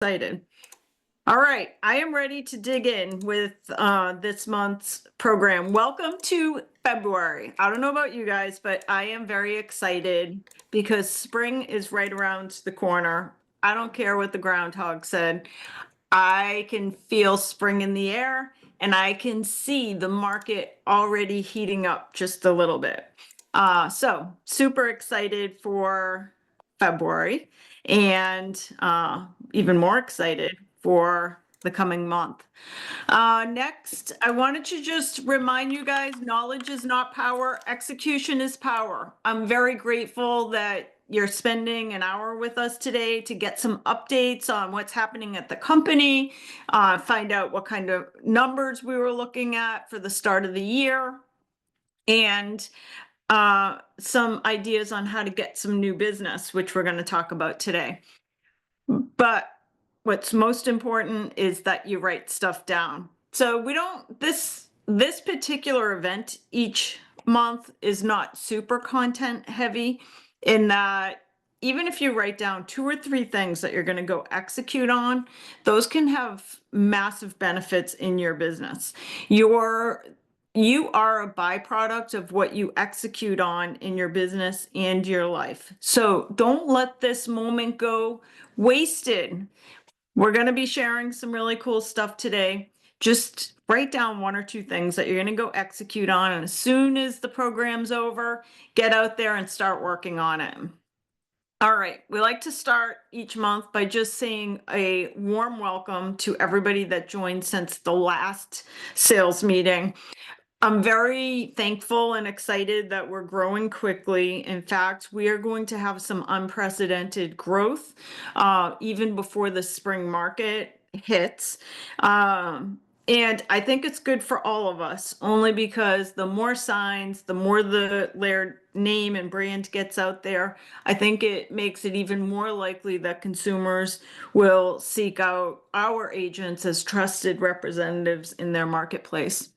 Excited. All right, I am ready to dig in with this month's program. Welcome to February. I don't know about you guys, but I am very excited because spring is right around the corner. I don't care what the groundhog said. I can feel spring in the air and I can see the market already heating up just a little bit. So super excited for February and even more excited for the coming month. Next, I wanted to just remind you guys, knowledge is not power, execution is power. I'm very grateful that you're spending an hour with us today to get some updates on what's happening at the company, find out what kind of numbers we were looking at for the start of the year, and some ideas on how to get some new business, which we're going to talk about today. But what's most important is that you write stuff down. So we don't, this particular event each month is not super content heavy in that even if you write down 2 or 3 things that you're going to go execute on, those can have massive benefits in your business. You are a byproduct of what you execute on in your business and your life. So don't let this moment go wasted. We're going to be sharing some really cool stuff today. Just write down 1 or 2 things that you're going to go execute on. And as soon as the program's over, get out there and start working on it. All right, we like to start each month by just saying a warm welcome to everybody that joined since the last sales meeting. I'm very thankful and excited that we're growing quickly. In fact, we are going to have some unprecedented growth even before the spring market hits. And I think it's good for all of us, only because the more signs, the more the LAER name and brand gets out there, I think it makes it even more likely that consumers will seek out our agents as trusted representatives in their marketplace.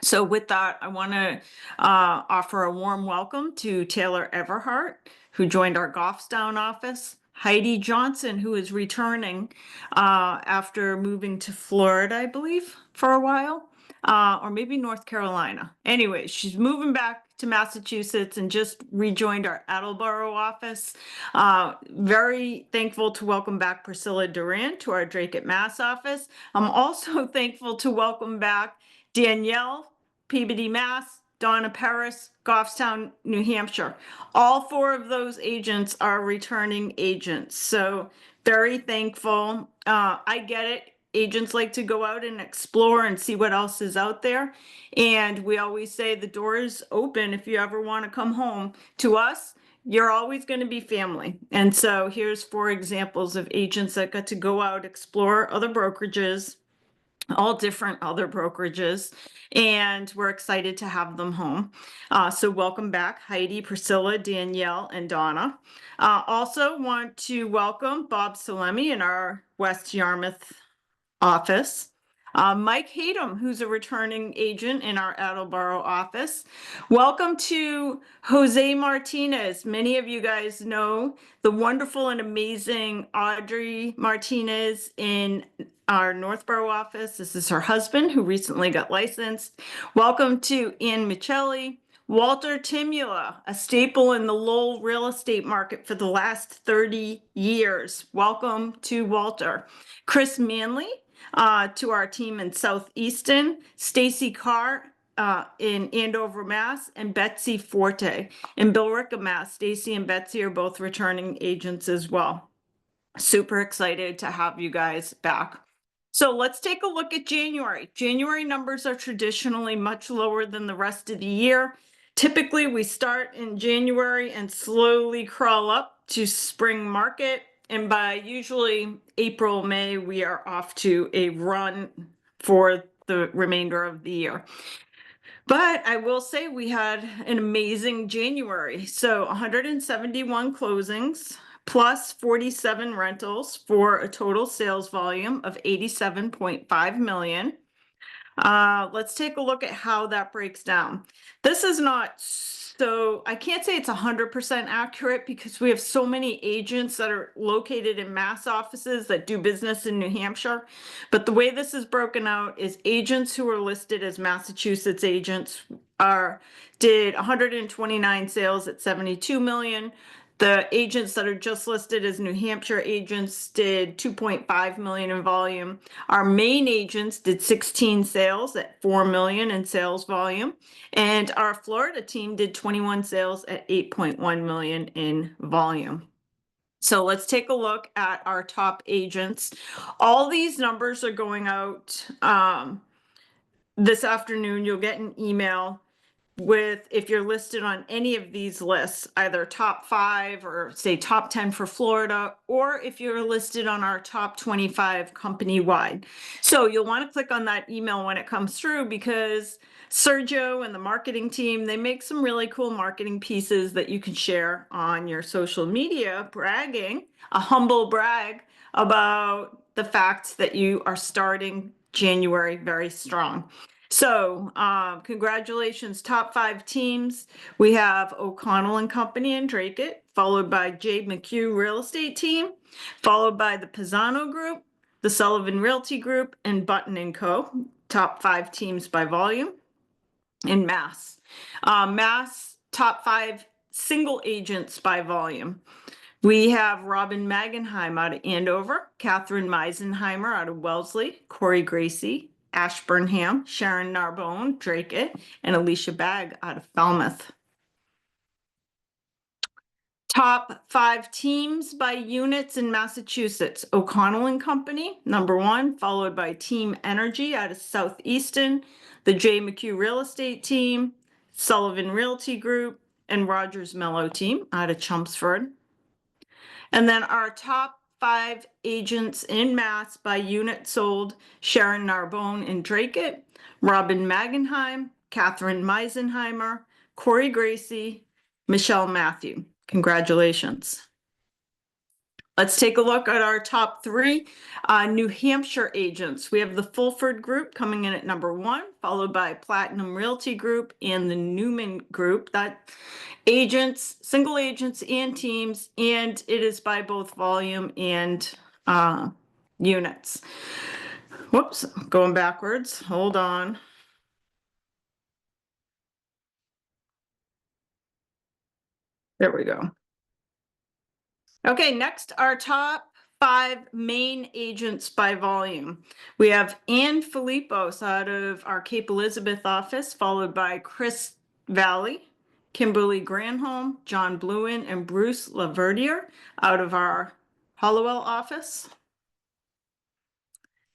So with that, I want to offer a warm welcome to Taylor Everhart, who joined our Goffstown office, Heidi Johnson, who is returning after moving to Florida, I believe, for a while, or maybe North Carolina. Anyway, she's moving back to Massachusetts and just rejoined our Attleboro office. Very thankful to welcome back Priscilla Duran to our Drake at Mass office. I'm also thankful to welcome back Danielle, Peabody, Mass, Donna Paris, Goffstown, New Hampshire. All 4 of those agents are returning agents. So very thankful. I get it. Agents like to go out and explore and see what else is out there. And we always say the door is open if you ever want to come home to us. You're always going to be family. And so here's 4 examples of agents that got to go out, explore other brokerages, all different other brokerages, and we're excited to have them home. So welcome back, Heidi, Priscilla, Danielle, and Donna. Also want to welcome Bob Salemi in our West Yarmouth office. Mike Hayden, who's a returning agent in our Attleboro office. Welcome to Jose Martinez. Many of you guys know the wonderful and amazing Audrey Martinez in our Northborough office. This is her husband who recently got licensed. Welcome to Ann Michelli. Walter Timula, a staple in the Lowell real estate market for the last 30 years. Welcome to Walter. Chris Manley, to our team in Southeaston, Stacy Carr in Andover, Mass, and Betsy Forte in Billerica, Mass. Stacy and Betsy are both returning agents as well. Super excited to have you guys back. So let's take a look at January. January numbers are traditionally much lower than the rest of the year. Typically, we start in January and slowly crawl up to spring market. And by usually April, May, we are off to a run for the remainder of the year. But I will say we had an amazing January. So 171 closings plus 47 rentals for a total sales volume of 87.5 million. Let's take a look at how that breaks down. This is not So I can't say it's 100% accurate because we have so many agents that are located in Mass offices that do business in New Hampshire. But the way this is broken out is agents who are listed as Massachusetts agents did 129 sales at 72 million. The agents that are just listed as New Hampshire agents did 2.5 million in volume. Our Maine agents did 16 sales at 4 million in sales volume. And our Florida team did 21 sales at 8.1 million in volume. So let's take a look at our top agents. All these numbers are going out this afternoon. You'll get an email with, if you're listed on any of these lists, either top 5 or say top 10 for Florida, or if you're listed on our top 25 company wide. So you'll want to click on that email when it comes through, because Sergio and the marketing team, they make some really cool marketing pieces that you can share on your social media, bragging, a humble brag about the fact that you are starting January very strong. So congratulations, top 5 teams. We have O'Connell and Company and Drake, followed by J. McHugh Real Estate Team, followed by the Pisano Group, the Sullivan Realty Group, and Button and Co. Top 5 teams by volume in Mass. Mass, top 5 single agents by volume. We have Robin Magenheim out of Andover, Catherine Meisenheimer out of Wellesley, Corey Gracie, Ashburnham, Sharon Narbonne, Drake, and Alicia Bagg out of Falmouth. Top 5 teams by units in Massachusetts. O'Connell and Company, number 1, followed by Team Energy out of Southeastern, the J. McHugh Real Estate Team, Sullivan Realty Group, and Rogers Mello Team out of Chelmsford. And then our top 5 agents in Mass by unit sold: Sharon Narbonne and Drake, Robin Magenheim, Catherine Meisenheimer, Corey Gracie, Michelle Matthew. Congratulations. Let's take a look at our top 3 New Hampshire agents. We have the Fulford Group coming in at number 1, followed by Platinum Realty Group and the Newman Group. That agents, single agents and teams, and it is by both volume and units. Whoops, going backwards. Hold on. There we go. Okay, next, our top 5 Maine agents by volume. We have Ann Filipos out of our Cape Elizabeth office, followed by Chris Valley, Kimberly Granholm, John Bluen, and Bruce Laverdier out of our Hollowell office.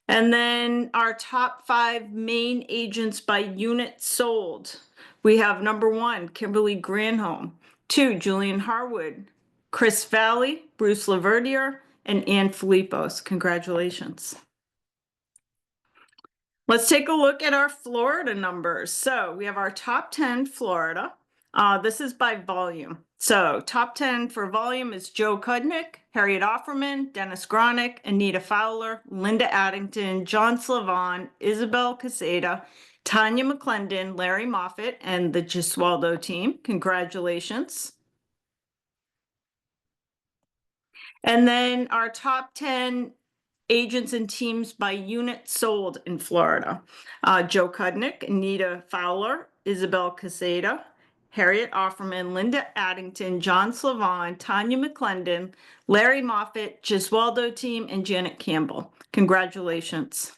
And then our top 5 Maine agents by unit sold. We have number 1, Kimberly Granholm, 2, Julian Harwood, Chris Valley, Bruce Laverdier, and Ann Filipos. Congratulations. Let's take a look at our Florida numbers. So we have our top 10 Florida. This is by volume. So top 10 for volume is Joe Kudnick, Harriet Offerman, Dennis Gronick, Anita Fowler, Linda Addington, John Slavon, Isabel Caseta, Tanya McClendon, Larry Moffett, and the Gesualdo team. Congratulations. And then our top 10 agents and teams by unit sold in Florida. Joe Kudnick, Anita Fowler, Isabel Caseta, Harriet Offerman, Linda Addington, John Slavon, Tanya McClendon, Larry Moffett, Gesualdo team, and Janet Campbell. Congratulations.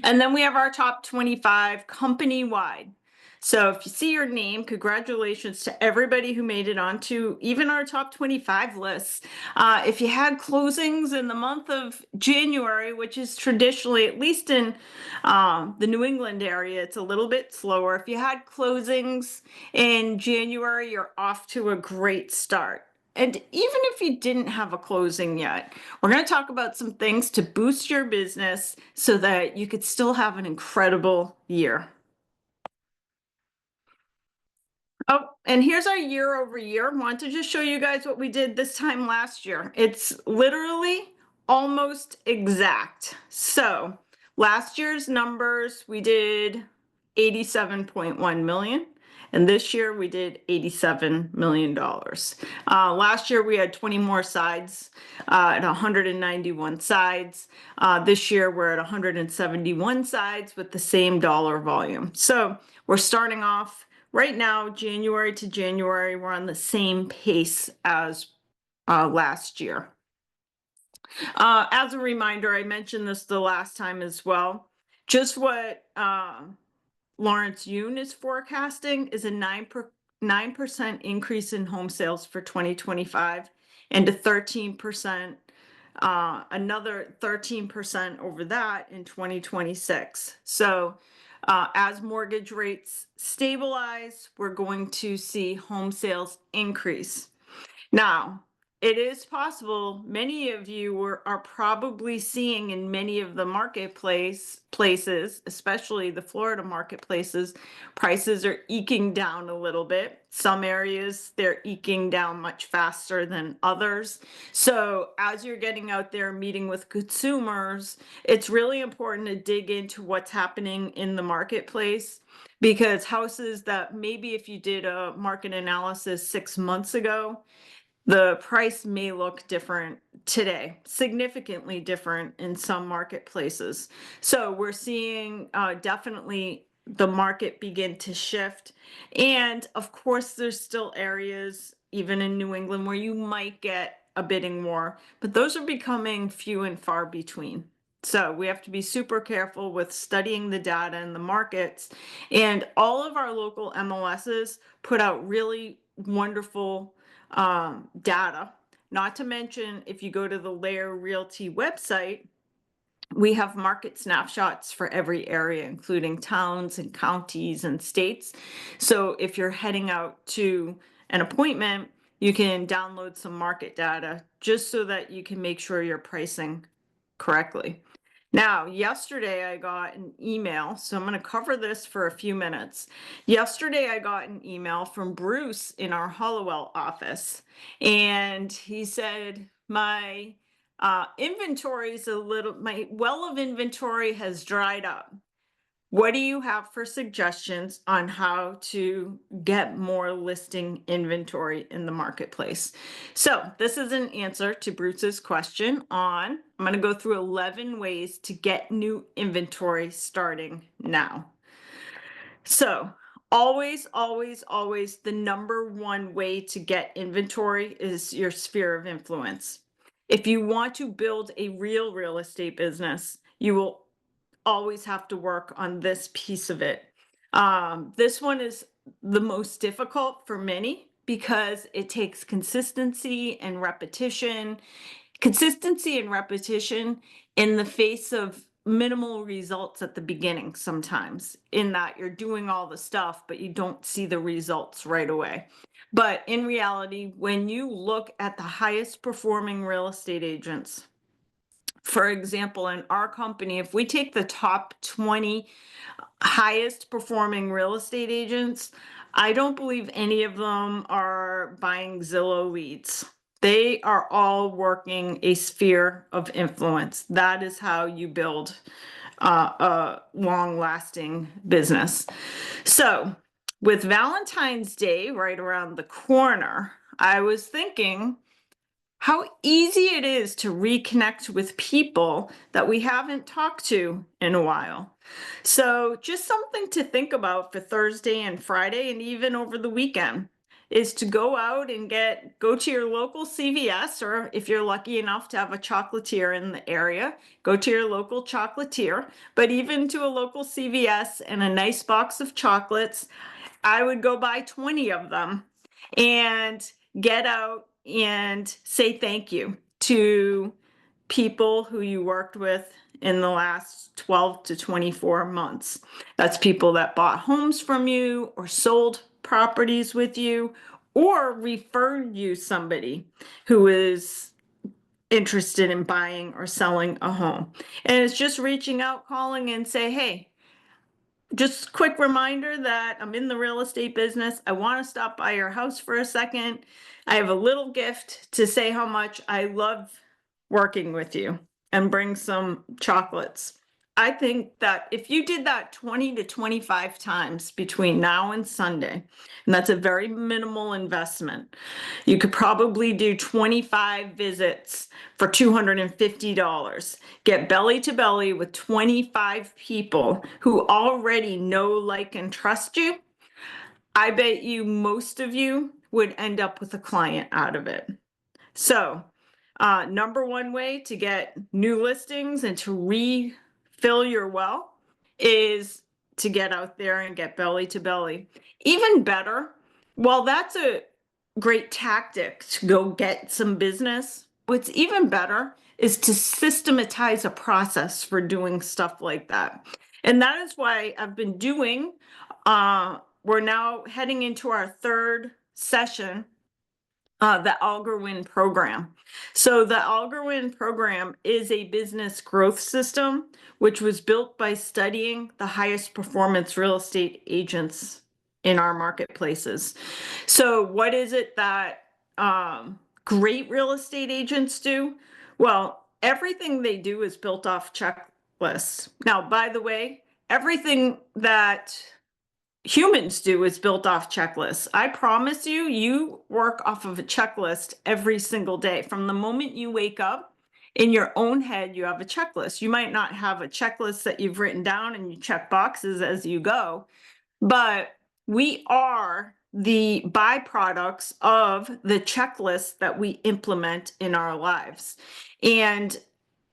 And then we have our top 25 company-wide. So if you see your name, congratulations to everybody who made it onto even our top 25 lists. If you had closings in the month of January, which is traditionally, at least in the New England area, it's a little bit slower. If you had closings in January, you're off to a great start. And even if you didn't have a closing yet, we're going to talk about some things to boost your business so that you could still have an incredible year. Oh, and here's our year over year. Want to just show you guys what we did this time last year. It's literally almost exact. So last year's numbers, we did 87.1 million. And this year we did $87 million. Last year we had 20 more sides at 191 sides. This year we're at 171 sides with the same dollar volume. So we're starting off right now, January to January, we're on the same pace as last year. As a reminder, I mentioned this the last time as well. Just what Lawrence Yun is forecasting is a 9% increase in home sales for 2025 and a 13%, another 13% over that in 2026. So as mortgage rates stabilize, we're going to see home sales increase. Now, it is possible many of you are probably seeing in many of the places, especially the Florida marketplaces, prices are eking down a little bit. Some areas they're eking down much faster than others. So as you're getting out there meeting with consumers, it's really important to dig into what's happening in the marketplace, because houses that maybe if you did a market analysis 6 months ago, the price may look different today, significantly different in some marketplaces. So we're seeing definitely the market begin to shift. And of course, there's still areas, even in New England, where you might get a bidding war, but those are becoming few and far between. So we have to be super careful with studying the data and the markets. And all of our local MLSs put out really wonderful data. Not to mention, if you go to the LAER Realty website, we have market snapshots for every area, including towns and counties and states. So if you're heading out to an appointment, you can download some market data just so that you can make sure you're pricing correctly. Now, yesterday I got an email, so I'm going to cover this for a few minutes. Yesterday I got an email from Bruce in our Hollowell office, and he said, my inventory is my well of inventory has dried up. What do you have for suggestions on how to get more listing inventory in the marketplace? So this is an answer to Bruce's question I'm going to go through 11 ways to get new inventory starting now. So always, always, always the number one way to get inventory is your sphere of influence. If you want to build a real estate business, you will always have to work on this piece of it. This one is the most difficult for many because it takes consistency and repetition in the face of minimal results at the beginning sometimes, in that you're doing all the stuff, but you don't see the results right away. But in reality, when you look at the highest performing real estate agents, for example, in our company, if we take the top 20 highest performing real estate agents, I don't believe any of them are buying Zillow leads. They are all working a sphere of influence. That is how you build a long-lasting business. So with Valentine's Day right around the corner, I was thinking how easy it is to reconnect with people that we haven't talked to in a while. So just something to think about for Thursday and Friday, and even over the weekend, is to go out and go to your local CVS, or if you're lucky enough to have a chocolatier in the area, go to your local chocolatier, but even to a local CVS and a nice box of chocolates, I would go buy 20 of them and get out and say thank you to people who you worked with in the last 12 to 24 months. That's people that bought homes from you or sold properties with you or referred you somebody who is interested in buying or selling a home. And it's just reaching out, calling and say, hey, just quick reminder that I'm in the real estate business. I want to stop by your house for a second. I have a little gift to say how much I love working with you, and bring some chocolates. I think that if you did that 20 to 25 times between now and Sunday, and that's a very minimal investment, you could probably do 25 visits for $250. Get belly to belly with 25 people who already know, like, and trust you. I bet you most of you would end up with a client out of it. So, number one way to get new listings and to refill your well is to get out there and get belly to belly. Even better, well, that's a great tactic to go get some business. What's even better is to systematize a process for doing stuff like that. And that is why I've been doing, we're now heading into our third session, the Algerwin program. So the Algerwin program is a business growth system, which was built by studying the highest performance real estate agents in our marketplaces. So what is it that great real estate agents do? Well, everything they do is built off checklists. Now, by the way, everything that humans do is built off checklists. I promise you, you work off of a checklist every single day. From the moment you wake up, in your own head, you have a checklist. You might not have a checklist that you've written down and you check boxes as you go, but we are the byproducts of the checklist that we implement in our lives. And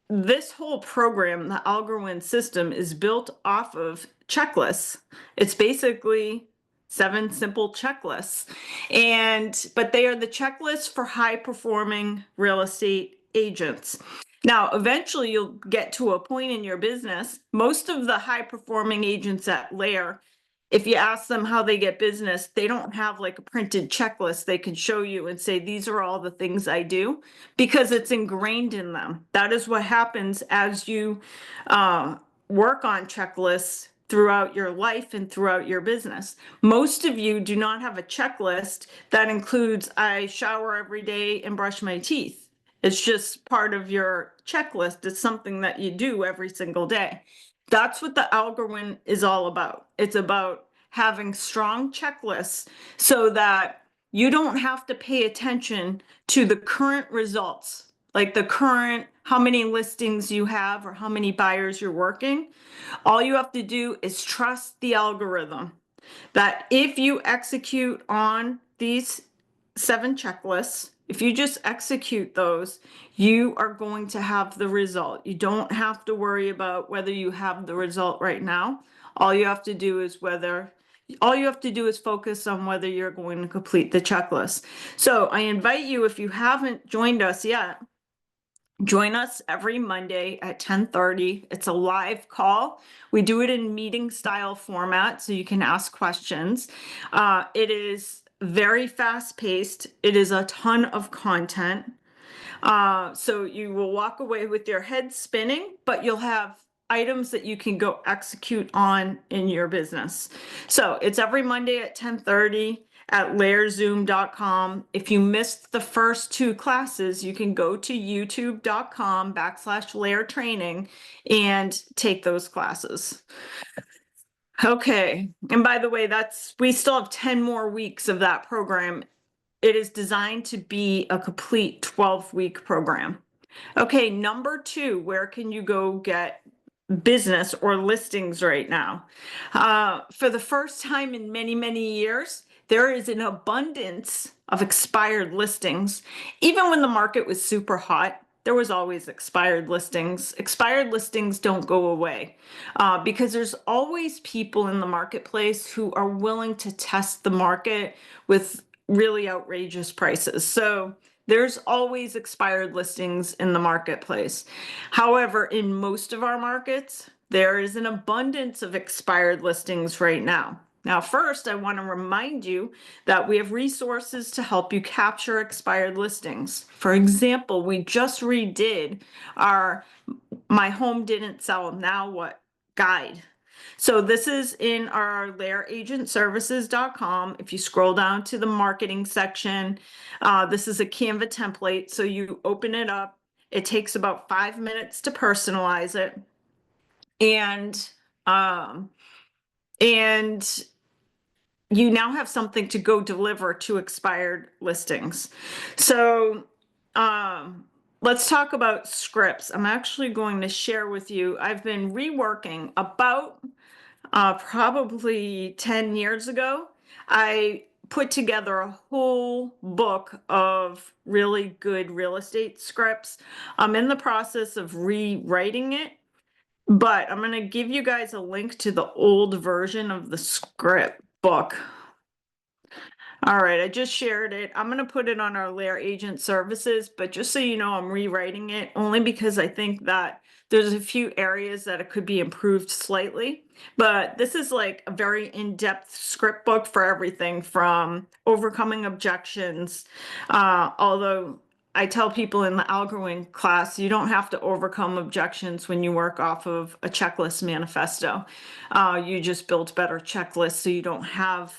this whole program, the Algerwin system, is built off of checklists. It's basically 7 simple checklists. But they are the checklists for high performing real estate agents. Now, eventually you'll get to a point in your business. Most of the high performing agents at LAER, if you ask them how they get business, they don't have like a printed checklist they can show you and say, these are all the things I do, because it's ingrained in them. That is what happens as you work on checklists throughout your life and throughout your business. Most of you do not have a checklist that includes, I shower every day and brush my teeth. It's just part of your checklist. It's something that you do every single day. That's what the Algerwin is all about. It's about having strong checklists so that you don't have to pay attention to the current results, like the current, how many listings you have or how many buyers you're working. All you have to do is trust the algorithm that if you execute on these 7 checklists, if you just execute those, you are going to have the result. You don't have to worry about whether you have the result right now. All you have to do is focus on whether you're going to complete the checklist. So I invite you, if you haven't joined us yet, join us every Monday at 10:30. It's a live call. We do it in meeting style format so you can ask questions. It is very fast paced. It is a ton of content. So you will walk away with your head spinning, but you'll have items that you can go execute on in your business. So it's every Monday at 10:30 at laerzoom.com. If you missed the first 2 classes, you can go to youtube.com/laer training and take those classes. Okay. And by the way, we still have 10 more weeks of that program. It is designed to be a complete 12-week program. Okay, number 2, where can you go get business or listings right now? For the first time in many, many years, there is an abundance of expired listings. Even when the market was super hot, there was always expired listings. Expired listings don't go away because there's always people in the marketplace who are willing to test the market with really outrageous prices. So there's always expired listings in the marketplace. However, in most of our markets, there is an abundance of expired listings right now. Now, first, I want to remind you that we have resources to help you capture expired listings. For example, we just redid our My Home Didn't Sell, Now What guide. So this is in our laeragentservices.com. If you scroll down to the marketing section, this is a Canva template. So you open it up. It takes about 5 minutes to personalize it. And, um, and you now have something to go deliver to expired listings. So, let's talk about scripts. I'm actually going to share with you, I've been reworking about probably 10 years ago. I put together a whole book of really good real estate scripts. I'm in the process of rewriting it, but I'm going to give you guys a link to the old version of the script book. All right, I just shared it. I'm going to put it on our LAER agent services, but just so you know, I'm rewriting it only because I think that there's a few areas that it could be improved slightly. But this is like a very in-depth script book for everything from overcoming objections. Although I tell people in the algoing class, you don't have to overcome objections when you work off of a checklist manifesto. You just build better checklists so you don't have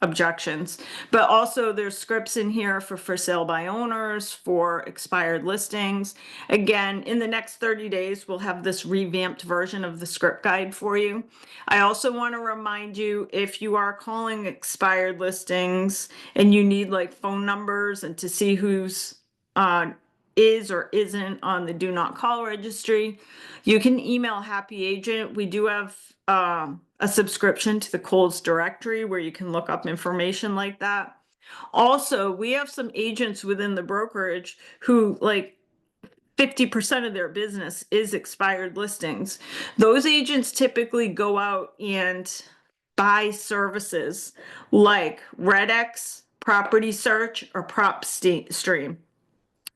objections. But also there's scripts in here for sale by owners, for expired listings. Again, in the next 30 days, we'll have this revamped version of the script guide for you. I also want to remind you, if you are calling expired listings and you need like phone numbers and to see who's is or isn't on the do not call registry, you can email Happy Agent. We do have a subscription to the Coles directory where you can look up information like that. Also, we have some agents within the brokerage who like 50% of their business is expired listings. Those agents typically go out and buy services like RedX, Property Search, or PropStream.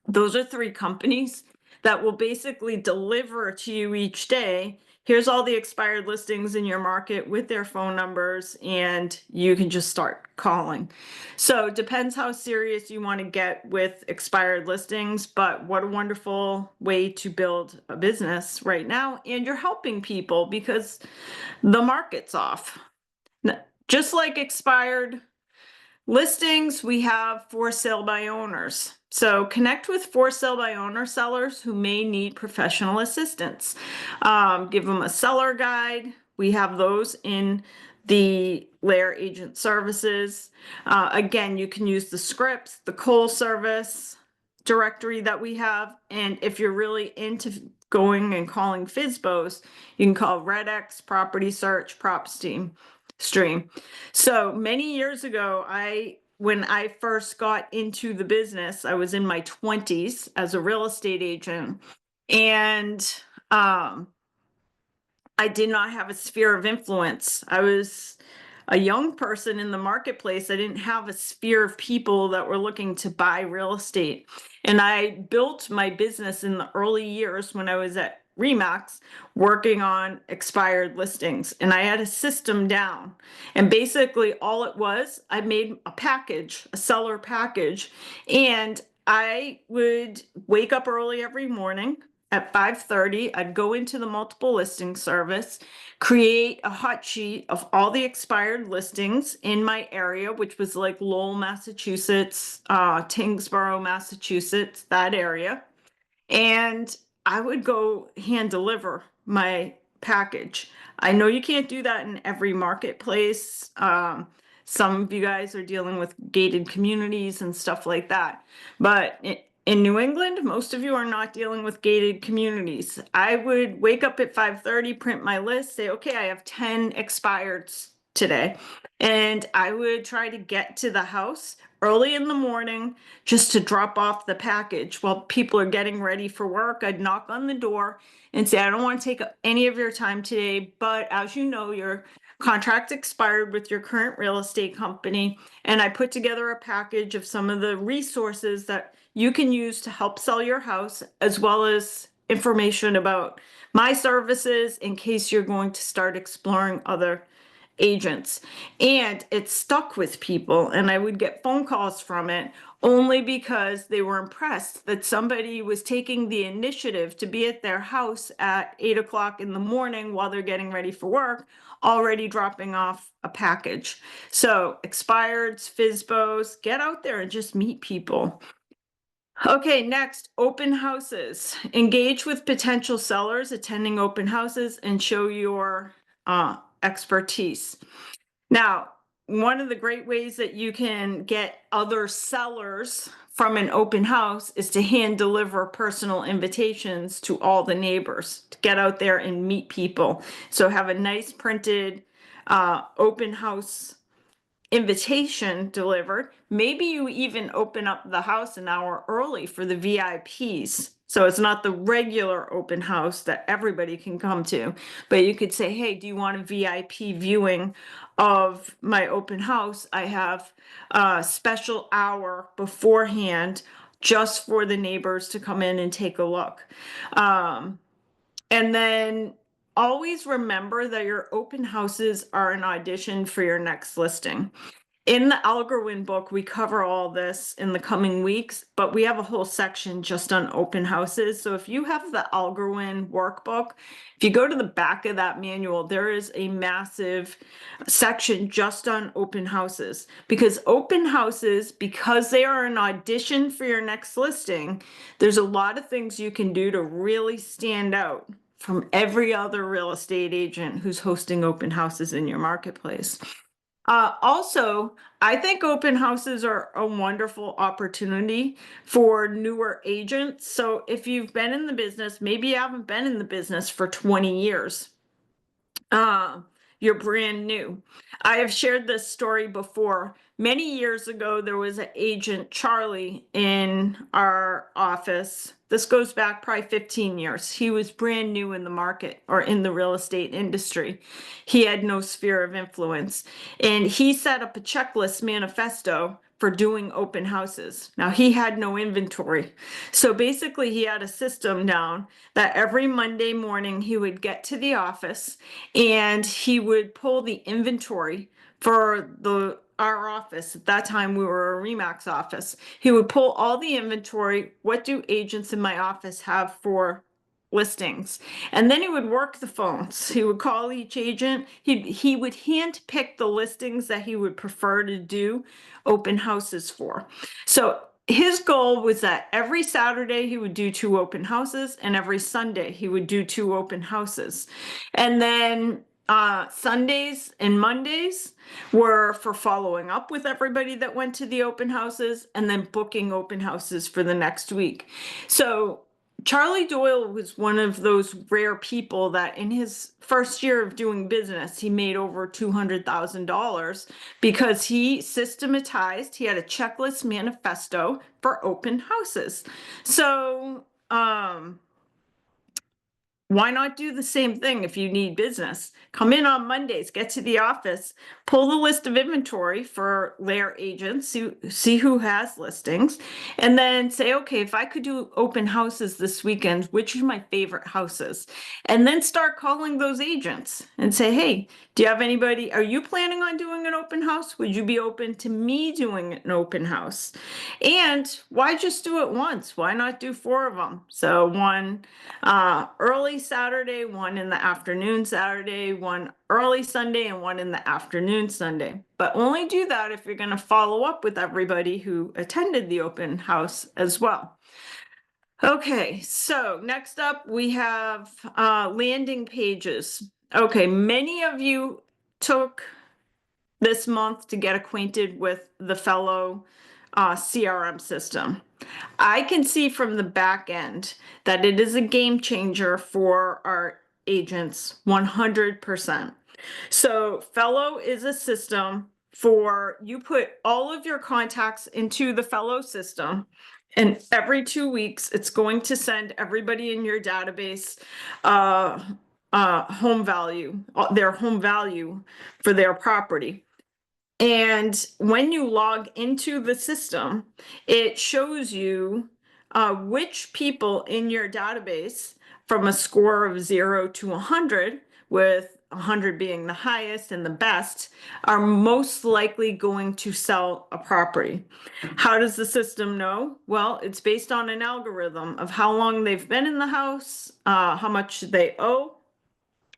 Those are 3 companies that will basically deliver to you each day. Here's all the expired listings in your market with their phone numbers, and you can just start calling. So it depends how serious you want to get with expired listings, but what a wonderful way to build a business right now. And you're helping people because the market's off. Just like expired listings, we have for sale by owners. So connect with for sale by owner sellers who may need professional assistance. Give them a seller guide. We have those in the LAER agent services. Again, you can use the scripts, the Cole service directory that we have. And if you're really into going and calling FSBOs, you can call RedX, Property Search, PropStream. So many years ago, when I first got into the business, I was in my 20s as a real estate agent, and I did not have a sphere of influence. I was a young person in the marketplace. I didn't have a sphere of people that were looking to buy real estate. And I built my business in the early years when I was at Remax working on expired listings. And I had a system down. And basically all it was, I made a package, a seller package, and I would wake up early every morning. At 5:30, I'd go into the multiple listing service, create a hot sheet of all the expired listings in my area, which was like Lowell, Massachusetts, Tingsboro, Massachusetts, that area. And I would go hand deliver my package. I know you can't do that in every marketplace. Some of you guys are dealing with gated communities and stuff like that. But in New England, most of you are not dealing with gated communities. I would wake up at 5:30, print my list, say, okay, I have 10 expireds today. And I would try to get to the house early in the morning just to drop off the package while people are getting ready for work. I'd knock on the door and say, I don't want to take up any of your time today, but as you know, your contract expired with your current real estate company. And I put together a package of some of the resources that you can use to help sell your house, as well as information about my services in case you're going to start exploring other agents. And it stuck with people, and I would get phone calls from it only because they were impressed that somebody was taking the initiative to be at their house at 8 o'clock in the morning while they're getting ready for work, already dropping off a package. So expireds, FSBOs, get out there and just meet people. Okay, next, open houses. Engage with potential sellers attending open houses and show your expertise. Now, one of the great ways that you can get other sellers from an open house is to hand deliver personal invitations to all the neighbors to get out there and meet people. So have a nice printed open house invitation delivered. Maybe you even open up the house an hour early for the VIPs. So it's not the regular open house that everybody can come to, but you could say, hey, do you want a VIP viewing of my open house? I have a special hour beforehand just for the neighbors to come in and take a look. And then always remember that your open houses are an audition for your next listing. In the Algerwin book, we cover all this in the coming weeks, but we have a whole section just on open houses. So if you have the Algerwin workbook, if you go to the back of that manual, there is a massive section just on open houses, because open houses, because they are an audition for your next listing, there's a lot of things you can do to really stand out from every other real estate agent who's hosting open houses in your marketplace. Also, I think open houses are a wonderful opportunity for newer agents. So if you've been in the business, maybe you haven't been in the business for 20 years. You're brand new. I have shared this story before. Many years ago, there was an agent, Charlie, in our office. This goes back probably 15 years. He was brand new in the market or in the real estate industry. He had no sphere of influence. And he set up a checklist manifesto for doing open houses. Now, he had no inventory. So basically, he had a system down that every Monday morning he would get to the office and he would pull the inventory for our office. At that time, we were a Remax office. He would pull all the inventory. What do agents in my office have for listings? And then he would work the phones. He would call each agent. He would hand pick the listings that he would prefer to do open houses for. So his goal was that every Saturday he would do 2 open houses, and every Sunday he would do 2 open houses. And then Sundays and Mondays were for following up with everybody that went to the open houses and then booking open houses for the next week. So Charlie Doyle was one of those rare people that in his first year of doing business, he made over $200,000 because he systematized, he had a checklist manifesto for open houses. So, why not do the same thing if you need business? Come in on Mondays, get to the office, pull the list of inventory for LAER agents, see who has listings, and then say, okay, if I could do open houses this weekend, which are my favorite houses? And then start calling those agents and say, hey, do you have anybody? Are you planning on doing an open house? Would you be open to me doing an open house? And why just do it once? Why not do 4 of them? So one early Saturday, one in the afternoon Saturday, one early Sunday, and one in the afternoon Sunday. But only do that if you're going to follow up with everybody who attended the open house as well. Okay, so next up we have landing pages. Okay, many of you took this month to get acquainted with the Fellow CRM system. I can see from the back end that it is a game changer for our agents, 100%. So Fellow is a system for you put all of your contacts into the Fellow system, and every 2 weeks it's going to send everybody in your database home value, their home value for their property. And when you log into the system, it shows you which people in your database from a score of 0 to 100, with 100 being the highest and the best, are most likely going to sell a property. How does the system know? Well, it's based on an algorithm of how long they've been in the house, how much they owe,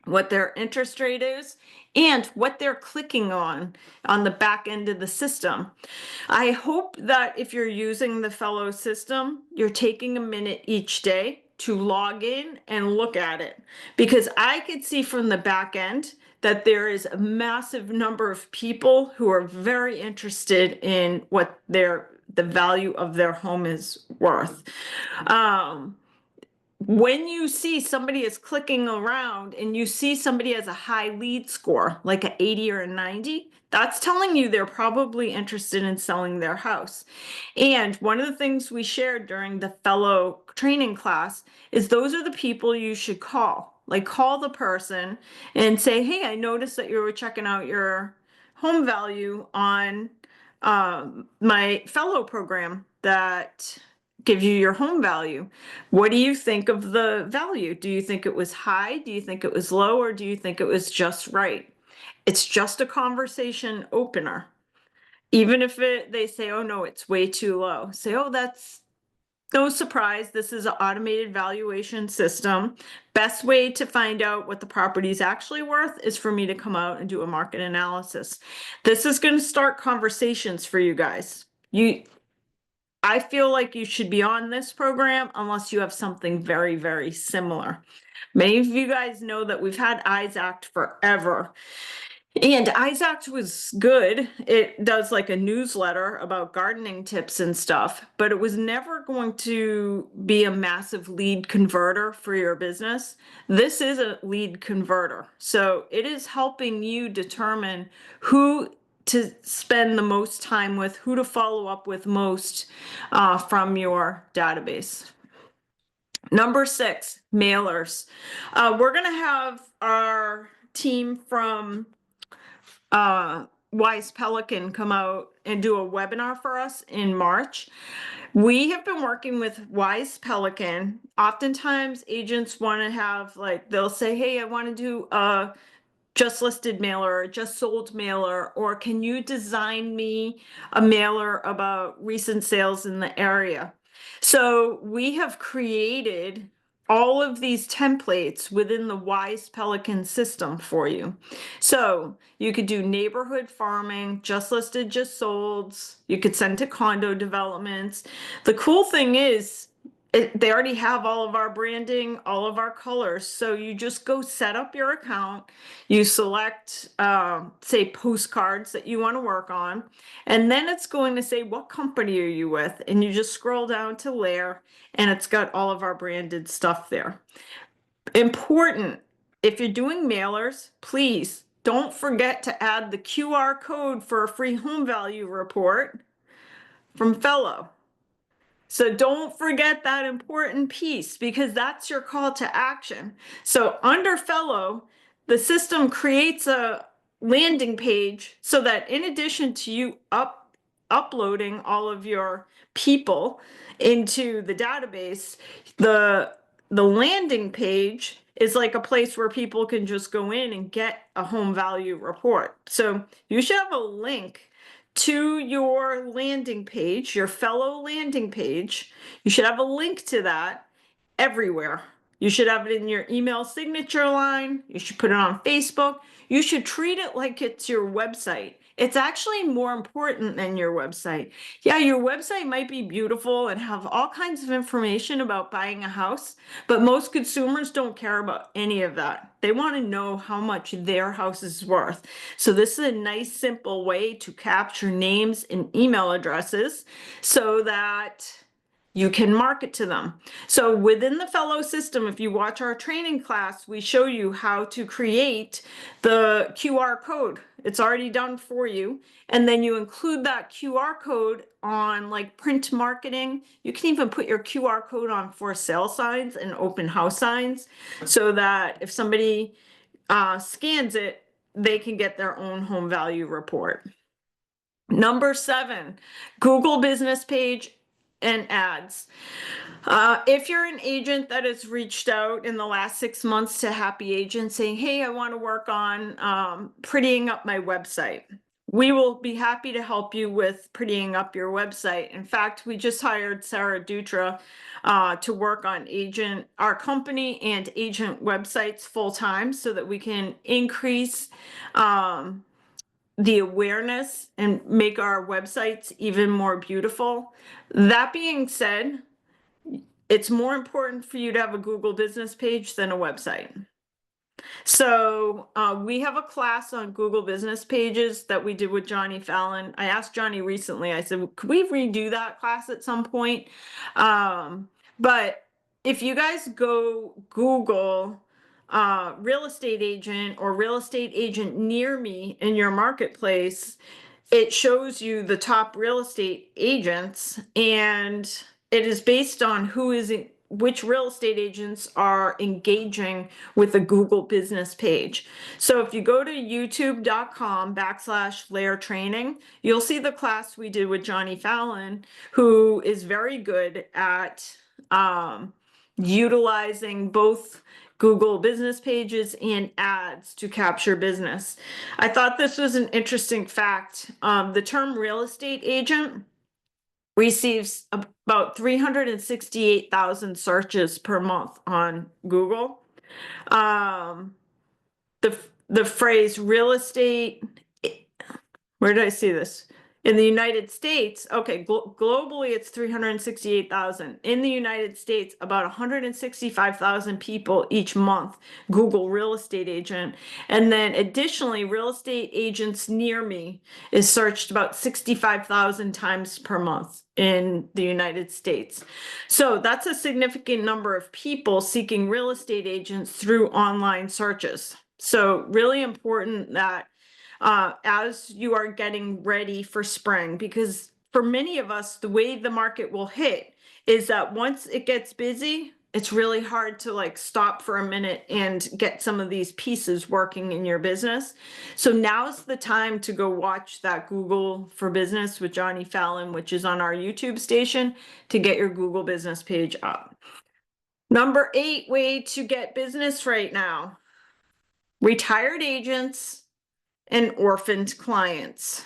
what their interest rate is, and what they're clicking on the back end of the system. I hope that if you're using the Fellow system, you're taking a minute each day to log in and look at it, because I could see from the back end that there is a massive number of people who are very interested in what the value of their home is worth. When you see somebody is clicking around and you see somebody has a high lead score, like an 80 or a 90, that's telling you they're probably interested in selling their house. And one of the things we shared during the Fellow training class is those are the people you should call. Like, call the person and say, hey, I noticed that you were checking out your home value on my Fellow program that give you your home value. What do you think of the value? Do you think it was high? Do you think it was low? Or do you think it was just right? It's just a conversation opener. Even if they say, oh no, it's way too low. Say, oh, that's no surprise. This is an automated valuation system. Best way to find out what the property is actually worth is for me to come out and do a market analysis. This is going to start conversations for you guys. I feel like you should be on this program unless you have something very, very similar. Many of you guys know that we've had Eyes Act forever. And Eyes Act was good. It does like a newsletter about gardening tips and stuff, but it was never going to be a massive lead converter for your business. This is a lead converter. So it is helping you determine who to spend the most time with, who to follow up with most from your database. Number 6, mailers. We're going to have our team from Wise Pelican come out and do a webinar for us in March. We have been working with Wise Pelican. Oftentimes agents want to have, like, they'll say, hey, I want to do a just listed mailer or just sold mailer, or can you design me a mailer about recent sales in the area? So we have created all of these templates within the Wise Pelican system for you. So you could do neighborhood farming, just listed, just solds. You could send to condo developments. The cool thing is, they already have all of our branding, all of our colors. So you just go set up your account. You select, say, postcards that you want to work on. And then it's going to say, what company are you with? And you just scroll down to LAER, and it's got all of our branded stuff there. Important, if you're doing mailers, please don't forget to add the QR code for a free home value report from Fellow. So don't forget that important piece, because that's your call to action. So under Fellow, the system creates a landing page so that in addition to you uploading all of your people into the database, the landing page is like a place where people can just go in and get a home value report. So you should have a link to your landing page, your Fellow landing page. You should have a link to that everywhere. You should have it in your email signature line. You should put it on Facebook. You should treat it like it's your website. It's actually more important than your website. Yeah, your website might be beautiful and have all kinds of information about buying a house, but most consumers don't care about any of that. They want to know how much their house is worth. So this is a nice, simple way to capture names and email addresses so that you can market to them. So within the Fellow system, if you watch our training class, we show you how to create the QR code. It's already done for you. And then you include that QR code on, like, print marketing. You can even put your QR code on for sale signs and open house signs, so that if somebody scans it, they can get their own home value report. Number 7, Google business page and ads. If you're an agent that has reached out in the last 6 months to Happy Agent saying, hey, I want to work on prettying up my website, we will be happy to help you with prettying up your website. In fact, we just hired Sarah Dutra to work on our company and agent websites full time so that we can increase the awareness and make our websites even more beautiful. That being said, it's more important for you to have a Google business page than a website. So we have a class on Google business pages that we did with Johnny Fallon. I asked Johnny recently, I said, could we redo that class at some point? But if you guys go Google real estate agent or real estate agent near me in your marketplace, it shows you the top real estate agents, and it is based on which real estate agents are engaging with a Google business page. So if you go to youtube.com/LAER training, you'll see the class we did with Johnny Fallon, who is very good at utilizing both Google business pages and ads to capture business. I thought this was an interesting fact. The term real estate agent receives about 368,000 searches per month on Google. The phrase real estate, where did I see this? In the United States, okay, globally it's 368,000. In the United States, about 165,000 people each month Google real estate agent. And then additionally, real estate agents near me is searched about 65,000 times per month in the United States. So that's a significant number of people seeking real estate agents through online searches. So really important that as you are getting ready for spring, because for many of us, the way the market will hit is that once it gets busy, it's really hard to like stop for a minute and get some of these pieces working in your business. So now's the time to go watch that Google for Business with Johnny Fallon, which is on our YouTube station, to get your Google business page up. Number 8 way to get business right now: retired agents and orphaned clients.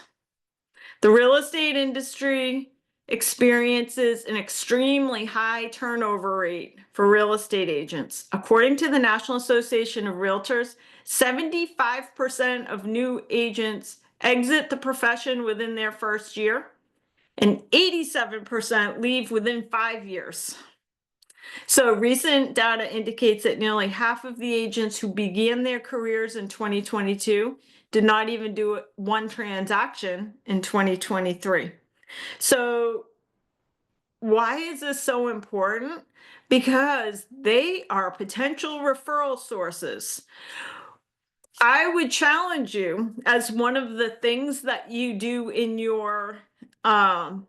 The real estate industry experiences an extremely high turnover rate for real estate agents. According to the National Association of Realtors, 75% of new agents exit the profession within their first year, and 87% leave within 5 years. So recent data indicates that nearly half of the agents who began their careers in 2022 did not even do one transaction in 2023. So why is this so important? Because they are potential referral sources. I would challenge you, as one of the things that you do in your to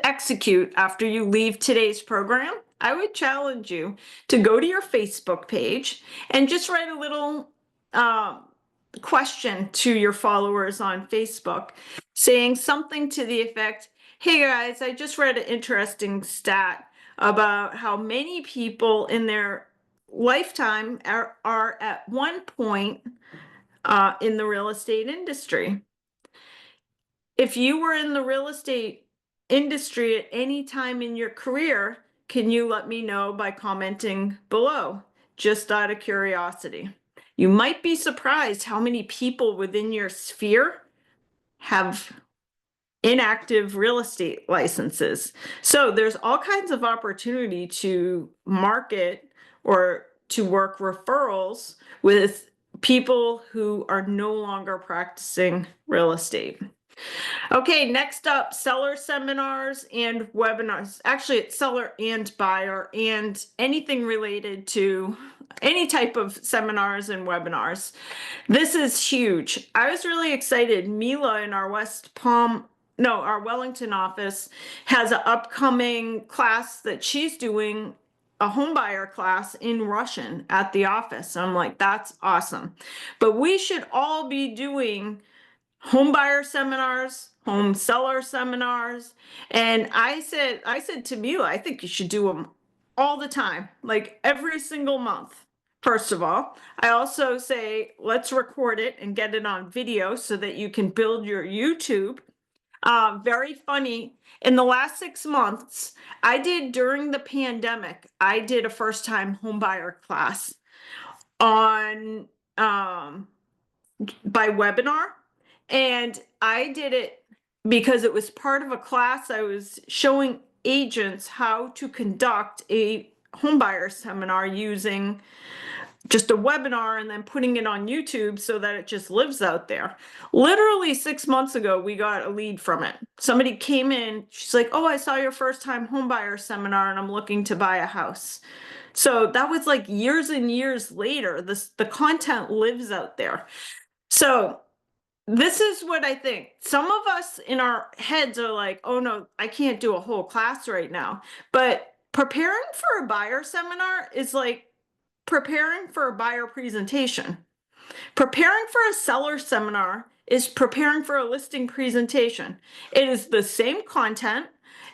execute after you leave today's program, I would challenge you to go to your Facebook page and just write a little question to your followers on Facebook, saying something to the effect, hey guys, I just read an interesting stat about how many people in their lifetime are at one point in the real estate industry. If you were in the real estate industry at any time in your career, can you let me know by commenting below, just out of curiosity? You might be surprised how many people within your sphere have inactive real estate licenses. So there's all kinds of opportunity to market or to work referrals with people who are no longer practicing real estate. Okay, next up, seller seminars and webinars. Actually, it's seller and buyer and anything related to any type of seminars and webinars. This is huge. I was really excited. Mila in our our Wellington office has an upcoming class that she's doing, a home buyer class in Russian at the office. I'm like, that's awesome. But we should all be doing home buyer seminars, home seller seminars. And I said to Mila, I think you should do them all the time, like every single month. first of all. I also say, let's record it and get it on video so that you can build your YouTube. Very funny. In the last 6 months, I did during the pandemic, I did a first time homebuyer class on by webinar. And I did it because it was part of a class. I was showing agents how to conduct a homebuyer seminar using just a webinar and then putting it on YouTube so that it just lives out there. Literally 6 months ago, we got a lead from it. Somebody came in, she's like, oh, I saw your first time homebuyer seminar and I'm looking to buy a house. So that was like years and years later. The content lives out there. So this is what I think. Some of us in our heads are like, oh no, I can't do a whole class right now. But preparing for a buyer seminar is like preparing for a buyer presentation. Preparing for a seller seminar is preparing for a listing presentation. It is the same content.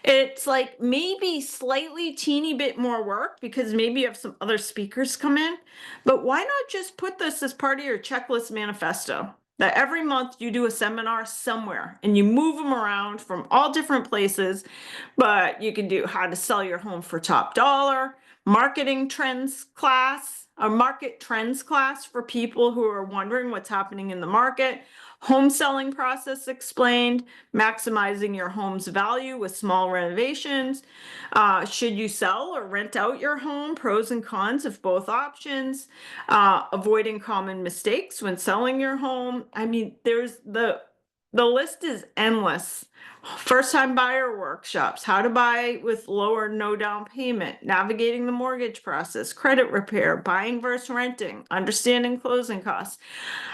It's like maybe slightly teeny bit more work because maybe you have some other speakers come in, but why not just put this as part of your checklist manifesto? That every month you do a seminar somewhere and you move them around from all different places, but you can do how to sell your home for top dollar, marketing trends class, a market trends class for people who are wondering what's happening in the market, home selling process explained, maximizing your home's value with small renovations, should you sell or rent out your home, pros and cons of both options, avoiding common mistakes when selling your home. I mean, there's the list is endless. First time buyer workshops, how to buy with low or no down payment, navigating the mortgage process, credit repair, buying versus renting, understanding closing costs,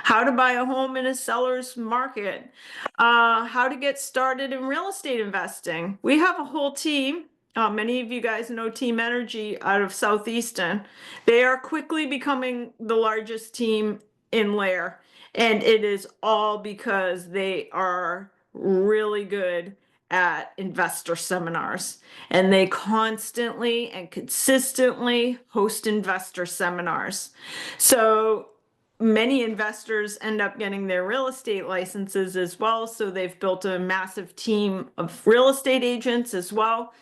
how to buy a home in a seller's market, how to get started in real estate investing. We have a whole team. Many of you guys know Team Energy out of Southeastern. They are quickly becoming the largest team in LAER. And it is all because they are really good at investor seminars and they constantly and consistently host investor seminars. So many investors end up getting their real estate licenses as well. So they've built a massive team of real estate agents as well.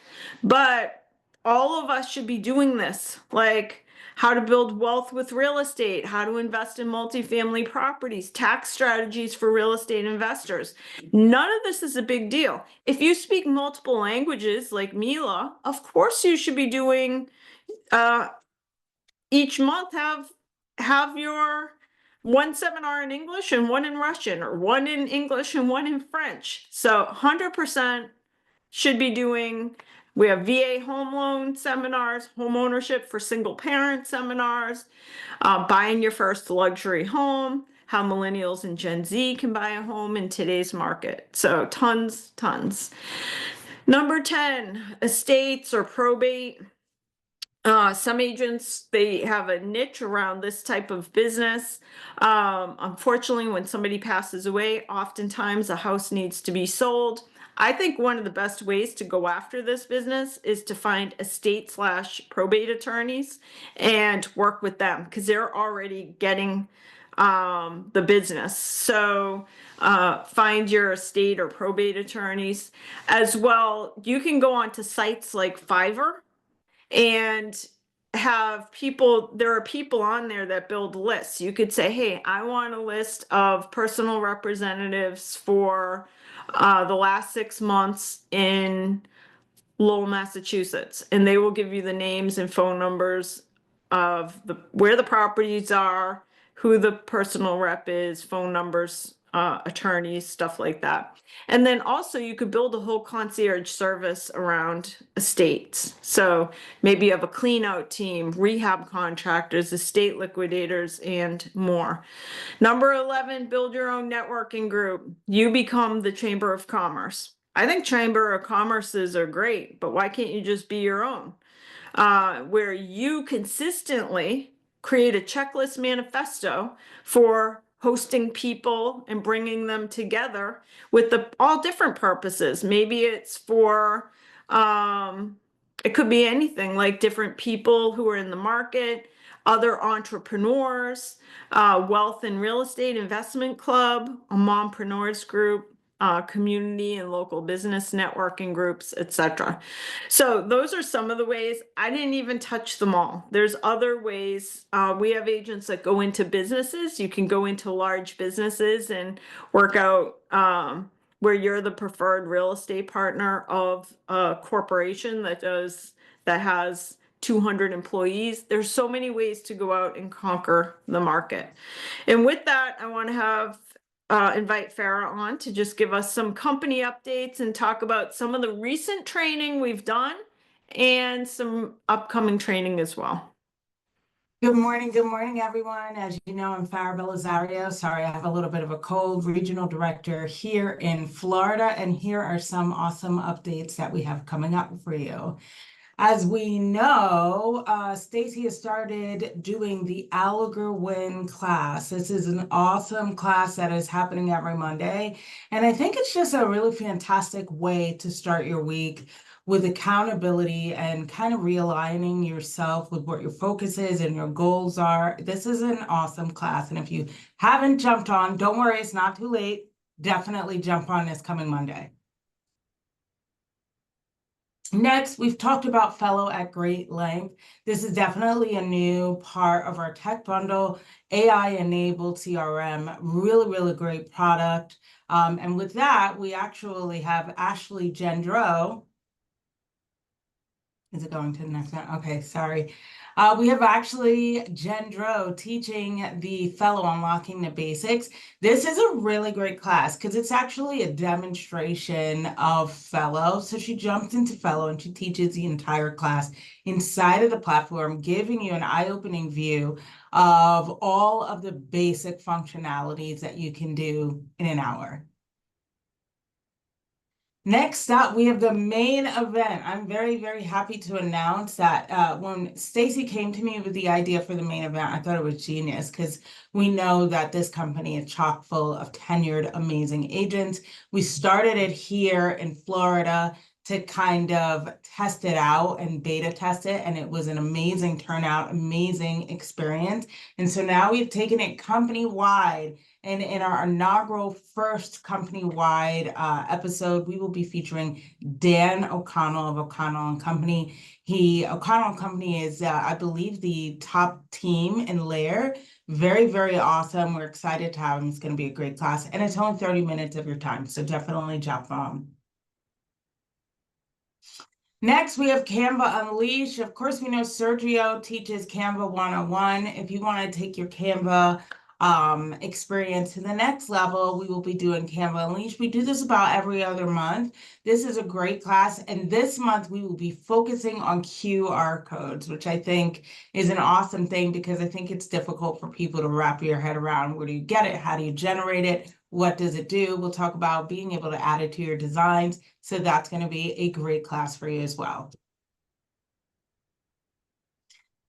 But all of us should be doing this, like how to build wealth with real estate, how to invest in multifamily properties, tax strategies for real estate investors. None of this is a big deal. If you speak multiple languages like Mila, of course you should be doing each month have your one seminar in English and one in Russian, or one in English and one in French. So 100% should be doing. We have VA home loan seminars, home ownership for single parent seminars, buying your first luxury home, how millennials and Gen Z can buy a home in today's market. So tons. Number 10, estates or probate. Some agents, they have a niche around this type of business. Unfortunately, when somebody passes away, oftentimes a house needs to be sold. I think one of the best ways to go after this business is to find estate/probate attorneys and work with them because they're already getting the business. So find your estate or probate attorneys as well. You can go onto sites like Fiverr and have people, there are people on there that build lists. You could say, hey, I want a list of personal representatives for the last 6 months in Lowell, Massachusetts, and they will give you the names and phone numbers of where the properties are, who the personal rep is, phone numbers, attorneys, stuff like that. And then also you could build a whole concierge service around estates. So maybe you have a clean out team, rehab contractors, estate liquidators, and more. Number 11, build your own networking group. You become the Chamber of Commerce. I think Chamber of Commerces are great, but why can't you just be your own? Where you consistently create a checklist manifesto for hosting people and bringing them together with all different purposes. Maybe it's for, it could be anything, like different people who are in the market, other entrepreneurs, Wealth and Real Estate Investment Club, a mompreneurs group, community and local business networking groups, etc. So those are some of the ways. I didn't even touch them all. There's other ways. We have agents that go into businesses. You can go into large businesses and work out where you're the preferred real estate partner of a corporation that has 200 employees. There's so many ways to go out and conquer the market. And with that, I want to invite Farah on to just give us some company updates and talk about some of the recent training we've done and some upcoming training as well. Good morning, everyone. As you know, I'm Farah Belizario. Sorry, I have a little bit of a cold. Regional Director here in Florida, and here are some awesome updates that we have coming up for you. As we know, Stacy has started doing the Win class. This is an awesome class that is happening every Monday, and I think it's just a really fantastic way to start your week with accountability and kind of realigning yourself with what your focus is and your goals are. This is an awesome class, and if you haven't jumped on, don't worry, it's not too late. Definitely jump on this coming Monday. Next, we've talked about Fellow at great length. This is definitely a new part of our tech bundle, AI-enabled CRM, really great product. And with that, we actually have Ashley Gendreau. Is it going to the next one? Okay, sorry. We have actually Gendreau teaching the Fellow Unlocking the Basics. This is a really great class because it's actually a demonstration of Fellow. So she jumps into Fellow and she teaches the entire class inside of the platform, giving you an eye-opening view of all of the basic functionalities that you can do in an hour. Next up, we have the Maine event. I'm very happy to announce that when Stacy came to me with the idea for the Maine event, I thought it was genius because we know that this company is chock full of tenured, amazing agents. We started it here in Florida to kind of test it out and beta test it, and it was an amazing turnout, amazing experience. And so now we've taken it company-wide. And in our inaugural first company-wide episode, we will be featuring Dan O'Connell of O'Connell and Company. O'Connell and Company is, I believe, the top team in LAER. Very awesome. We're excited to have him. It's going to be a great class. And it's only 30 minutes of your time, so definitely jump on. Next, we have Canva Unleash. Of course, we know Sergio teaches Canva 101. If you want to take your Canva experience to the next level, we will be doing Canva Unleash. We do this about every other month. This is a great class, and this month we will be focusing on QR codes, which I think is an awesome thing because I think it's difficult for people to wrap your head around. Where do you get it? How do you generate it? What does it do? We'll talk about being able to add it to your designs. So that's going to be a great class for you as well.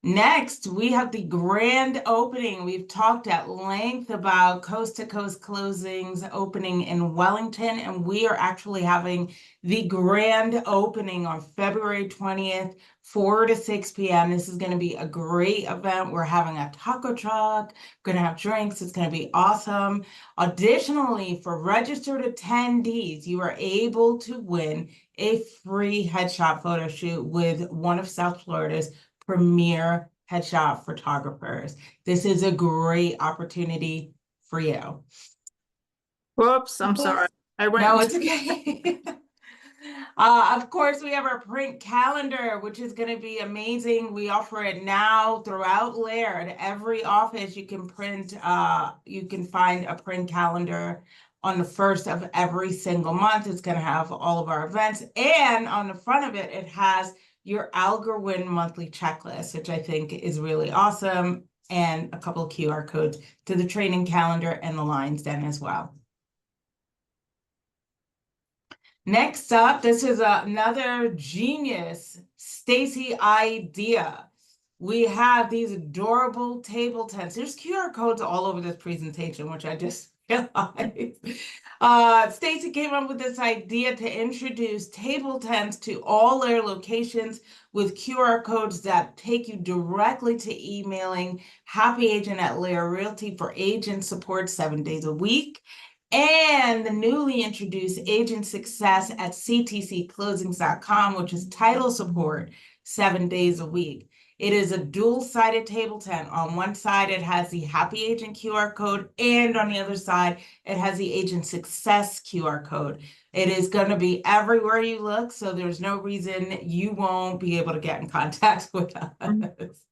Next, we have the grand opening. We've talked at length about coast-to-coast closings opening in Wellington, and we are actually having the grand opening on February 20th, 4 to 6 p.m. This is going to be a great event. We're having a taco truck, we're going to have drinks. It's going to be awesome. Additionally, for registered attendees, you are able to win a free headshot photo shoot with one of South Florida's premier headshot photographers. This is a great opportunity for you. Whoops, I'm sorry. No, it's okay. Of course, we have our print calendar, which is going to be amazing. We offer it now throughout LAER. At every office, you can print, you can find a print calendar on the first of every single month. It's going to have all of our events, and on the front of it, it has your Win monthly checklist, which I think is really awesome, and a couple of QR codes to the training calendar and the Lion's Den as well. Next up, this is another genius Stacy idea. We have these adorable table tents. There's QR codes all over this presentation, which I just realize. Stacy came up with this idea to introduce table tents to all their locations with QR codes that take you directly to emailing Happy Agent at LAER Realty for agent support 7 days a week. And the newly introduced Agent Success at ctcclosings.com, which is title support 7 days a week. It is a dual-sided table tent. On one side, it has the Happy Agent QR code, and on the other side, it has the Agent Success QR code. It is going to be everywhere you look, so there's no reason you won't be able to get in contact with us.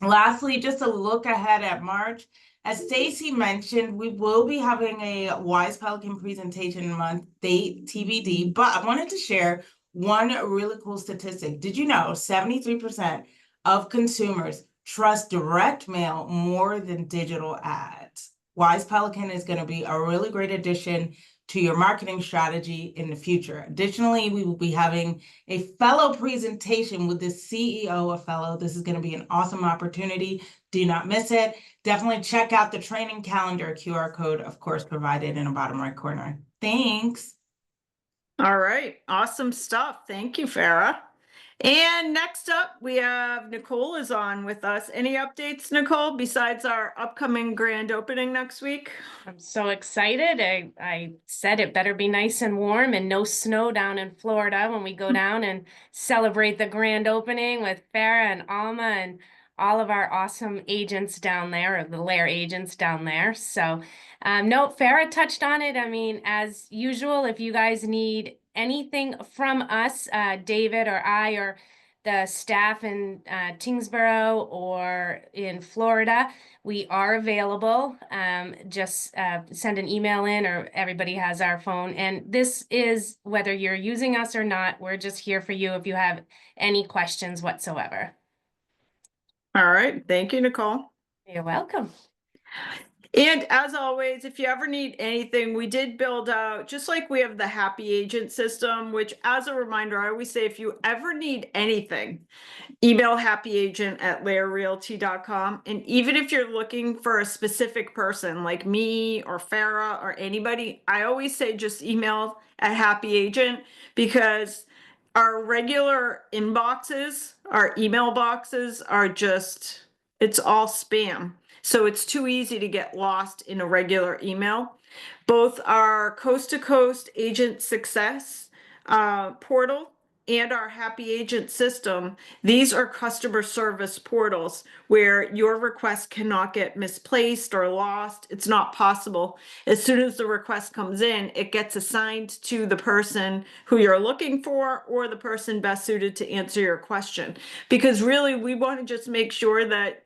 Lastly, just a look ahead at March. As Stacy mentioned, we will be having a Wise Pelican presentation month, date TBD, but I wanted to share one really cool statistic. Did you know 73% of consumers trust direct mail more than digital ads? Wise Pelican is going to be a really great addition to your marketing strategy in the future. Additionally, we will be having a fellow presentation with the CEO of Fellow. This is going to be an awesome opportunity. Do not miss it. Definitely check out the training calendar QR code, of course, provided in the bottom right corner. Thanks. All right, awesome stuff. Thank you, Farah. And next up, we have Nicole is on with us. Any updates, Nicole, besides our upcoming grand opening next week? I'm so excited. I said it better be nice and warm and no snow down in Florida when we go down and celebrate the grand opening with Farah and Alma and all of our awesome agents down there, or the LAER agents down there. So, no, Farah touched on it. I mean, as usual, if you guys need anything from us, David or I or the staff in Tingsboro or in Florida, we are available. Just send an email in, or everybody has our phone. And this is, whether you're using us or not, we're just here for you if you have any questions whatsoever. All right, thank you, Nicole. You're welcome. And as always, if you ever need anything, we did build out, just like we have the Happy Agent system, which, as a reminder, I always say, if you ever need anything, email happyagent@laerrealty.com. And even if you're looking for a specific person like me or Farah or anybody, I always say just email at Happy Agent, because our regular inboxes, our email boxes are just, it's all spam. So it's too easy to get lost in a regular email. Both our Coast to Coast Agent Success portal and our Happy Agent system, these are customer service portals where your request cannot get misplaced or lost. It's not possible. As soon as the request comes in, it gets assigned to the person who you're looking for, or the person best suited to answer your question. Because really, we want to just make sure that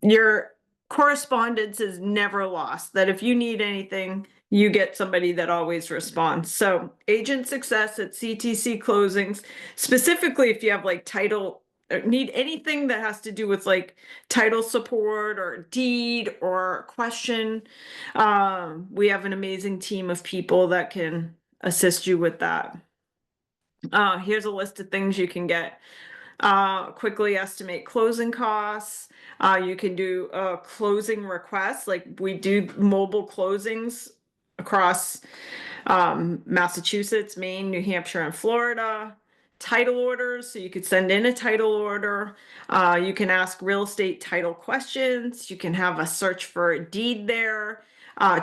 your correspondence is never lost, that if you need anything, you get somebody that always responds. So Agent Success at CTC Closings, specifically if you have like title, need anything that has to do with like title support or deed or question, we have an amazing team of people that can assist you with that. Here's a list of things you can get. Quickly estimate closing costs. You can do a closing request, like we do mobile closings across Massachusetts, Maine, New Hampshire, and Florida. Title orders, so you could send in a title order. You can ask real estate title questions. You can have a search for a deed there.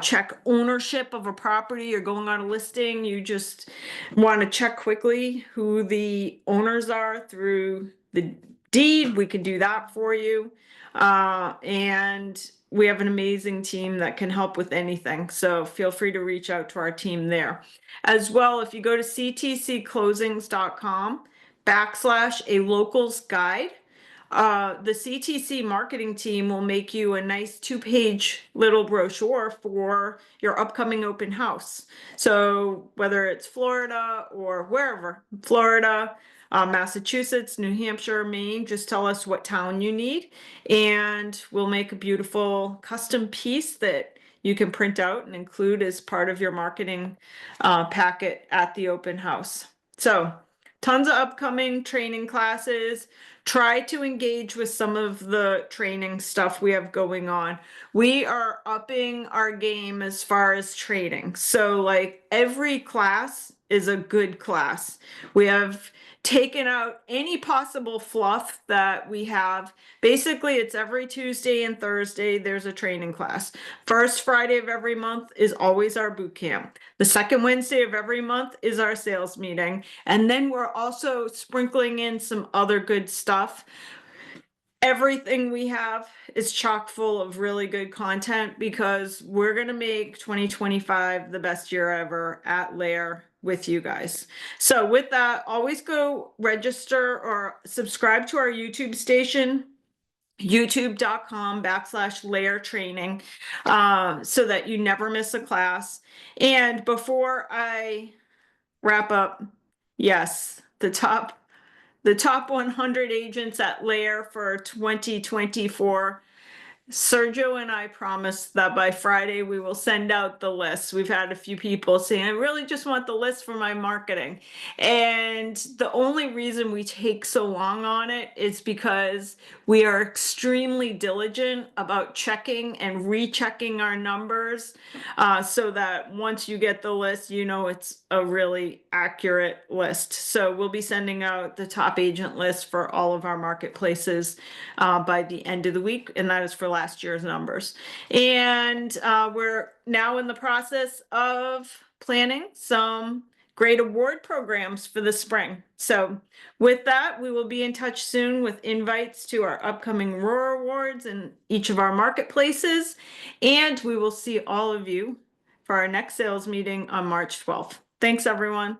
Check ownership of a property. You're going on a listing. You just want to check quickly who the owners are through the deed. We can do that for you. And we have an amazing team that can help with anything. So feel free to reach out to our team there. As well, if you go to ctcclosings.com/a locals guide, the CTC marketing team will make you a nice 2-page little brochure for your upcoming open house. So whether it's Florida or wherever, Florida, Massachusetts, New Hampshire, Maine, just tell us what town you need, and we'll make a beautiful custom piece that you can print out and include as part of your marketing packet at the open house. So tons of upcoming training classes. Try to engage with some of the training stuff we have going on. We are upping our game as far as training. So like every class is a good class. We have taken out any possible fluff that we have. Basically, it's every Tuesday and Thursday, there's a training class. First Friday of every month is always our boot camp. The second Wednesday of every month is our sales meeting. And then we're also sprinkling in some other good stuff. Everything we have is chock full of really good content because we're going to make 2025 the best year ever at LAER with you guys. So with that, always go register or subscribe to our YouTube station, youtube.com/LAER training, so that you never miss a class. And before I wrap up, yes, the top 100 agents at LAER for 2024. Sergio and I promised that by Friday we will send out the list. We've had a few people saying, I really just want the list for my marketing. And the only reason we take so long on it is because we are extremely diligent about checking and rechecking our numbers, so that once you get the list, you know it's a really accurate list. So we'll be sending out the top agent list for all of our marketplaces by the end of the week, and that is for last year's numbers. And we're now in the process of planning some great award programs for the spring. So with that, we will be in touch soon with invites to our upcoming ROAR Awards in each of our marketplaces. And we will see all of you for our next sales meeting on March 12th. Thanks, everyone.